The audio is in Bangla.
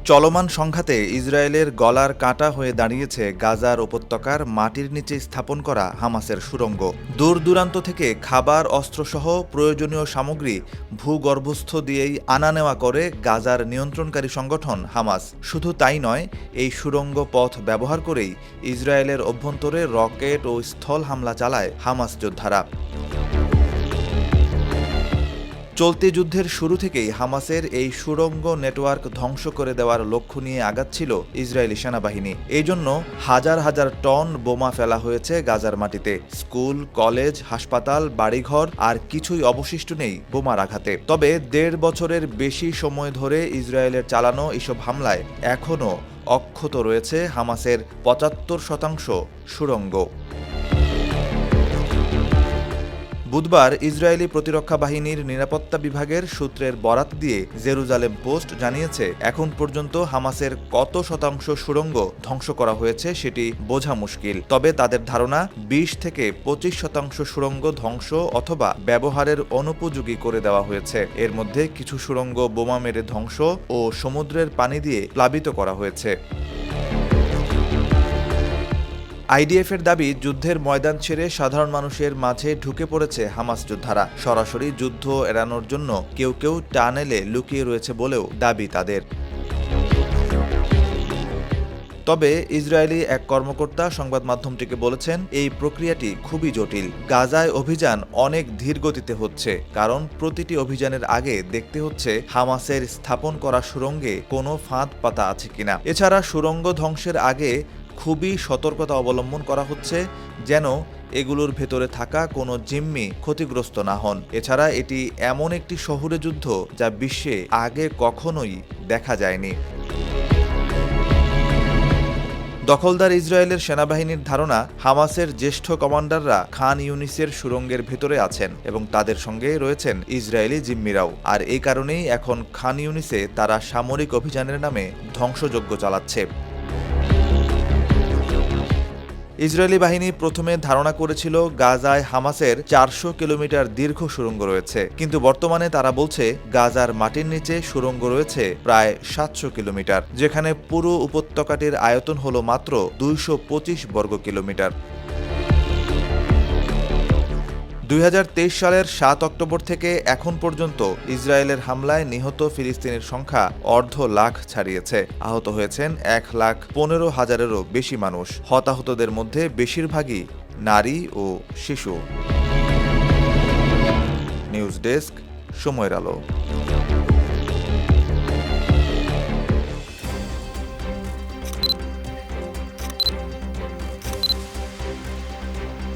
চলমান সংঘাতে ইসরায়েলের গলার কাঁটা হয়ে দাঁড়িয়েছে গাজার উপত্যকার মাটির নিচে স্থাপন করা হামাসের সুড়ঙ্গ। দূর দূরান্ত থেকে খাবার, অস্ত্রসহ প্রয়োজনীয় সামগ্রী ভূগর্ভস্থ দিয়েই আনা নেওয়া করে গাজার নিয়ন্ত্রণকারী সংগঠন হামাস। শুধু তাই নয়, এই সুড়ঙ্গ পথ ব্যবহার করেই ইসরায়েলের অভ্যন্তরে রকেট ও স্থল হামলা চালায় হামাস যোদ্ধারা। চলতি যুদ্ধের শুরু থেকেই হামাসের এই সুড়ঙ্গ নেটওয়ার্ক ধ্বংস করে দেওয়ার লক্ষ্য নিয়ে আগাচ্ছিল ইসরায়েলি সেনাবাহিনী। এই জন্য হাজার হাজার টন বোমা ফেলা হয়েছে গাজার মাটিতে। স্কুল, কলেজ, হাসপাতাল, বাড়িঘর আর কিছুই অবশিষ্ট নেই বোমার আঘাতে। তবে ১.৫ বছরের বেশি সময় ধরে ইসরায়েলের চালানো এসব হামলায় এখনও অক্ষত রয়েছে হামাসের ৭৫% সুড়ঙ্গ। বুধবার ইসরায়েলি প্রতিরক্ষা বাহিনীর নিরাপত্তা বিভাগের সূত্রের বরাত দিয়ে জেরুজালেম পোস্ট জানিয়েছে, এখন পর্যন্ত হামাসের কত শতাংশ সুড়ঙ্গ ধ্বংস করা হয়েছে সেটি বোঝা মুশকিল। তবে তাদের ধারণা ২০ থেকে ২৫% সুড়ঙ্গ ধ্বংস অথবা ব্যবহারের অনুপযোগী করে দেওয়া হয়েছে। এর মধ্যে কিছু সুড়ঙ্গ বোমা মেরে ধ্বংস ও সমুদ্রের পানি দিয়ে প্লাবিত করা হয়েছে। আইডিএফের দাবি, যুদ্ধের ময়দান ছেড়ে সাধারণ মানুষের মাঝে ঢুকে পড়েছে হামাস যোদ্ধারা। সরাসরি যুদ্ধ এড়ানোর জন্য কেউ কেউ টানেলে লুকিয়ে রয়েছে বলেও দাবি তাদের। তবে ইসরায়েলি এক কর্মকর্তা সংবাদ মাধ্যমটিকে বলেছেন, এই প্রক্রিয়াটি খুবই জটিল। গাজায় অভিযান অনেক ধীর গতিতে হচ্ছে, কারণ প্রতিটি অভিযানের আগে দেখতে হচ্ছে হামাসের স্থাপন করা সুড়ঙ্গে কোনো ফাঁদ পাতা আছে কিনা। এছাড়া সুড়ঙ্গ ধ্বংসের আগে খুবই সতর্কতা অবলম্বন করা হচ্ছে, যেন এগুলোর ভেতরে থাকা কোনো জিম্মি ক্ষতিগ্রস্ত না হন। এছাড়া এটি এমন একটি শহুরে যুদ্ধ যা বিশ্বে আগে কখনোই দেখা যায়নি। দখলদার ইসরায়েলের সেনাবাহিনীর ধারণা, হামাসের জ্যেষ্ঠ কমান্ডাররা খান ইউনিসের সুড়ঙ্গের ভেতরে আছেন এবং তাদের সঙ্গে রয়েছেন ইসরায়েলি জিম্মিরাও। আর এই কারণেই এখন খান ইউনিসে তারা সামরিক অভিযানের নামে ধ্বংসযজ্ঞ চালাচ্ছে। ইসরায়েলি বাহিনী প্রথমে ধারণা করেছিল গাজায় হামাসের ৪০০ কিলোমিটার দীর্ঘ সুড়ঙ্গ রয়েছে, কিন্তু বর্তমানে তারা বলছে গাজার মাটির নিচে সুড়ঙ্গ রয়েছে প্রায় ৭০০ কিলোমিটার, যেখানে পুরো উপত্যকাটির আয়তন হল মাত্র ২২৫ বর্গ কিলোমিটার। ২০২৩ সালের ৭ অক্টোবর থেকে এখন পর্যন্ত ইসরায়েলের হামলায় নিহত ফিলিস্তিনির সংখ্যা ২৫০,০০০ ছাড়িয়েছে। আহত হয়েছেন ১,১৫,০০০-এরও বেশি মানুষ। হতাহতদের মধ্যে বেশিরভাগই নারী ও শিশু। নিউজ ডেস্ক, সময়ের আলো।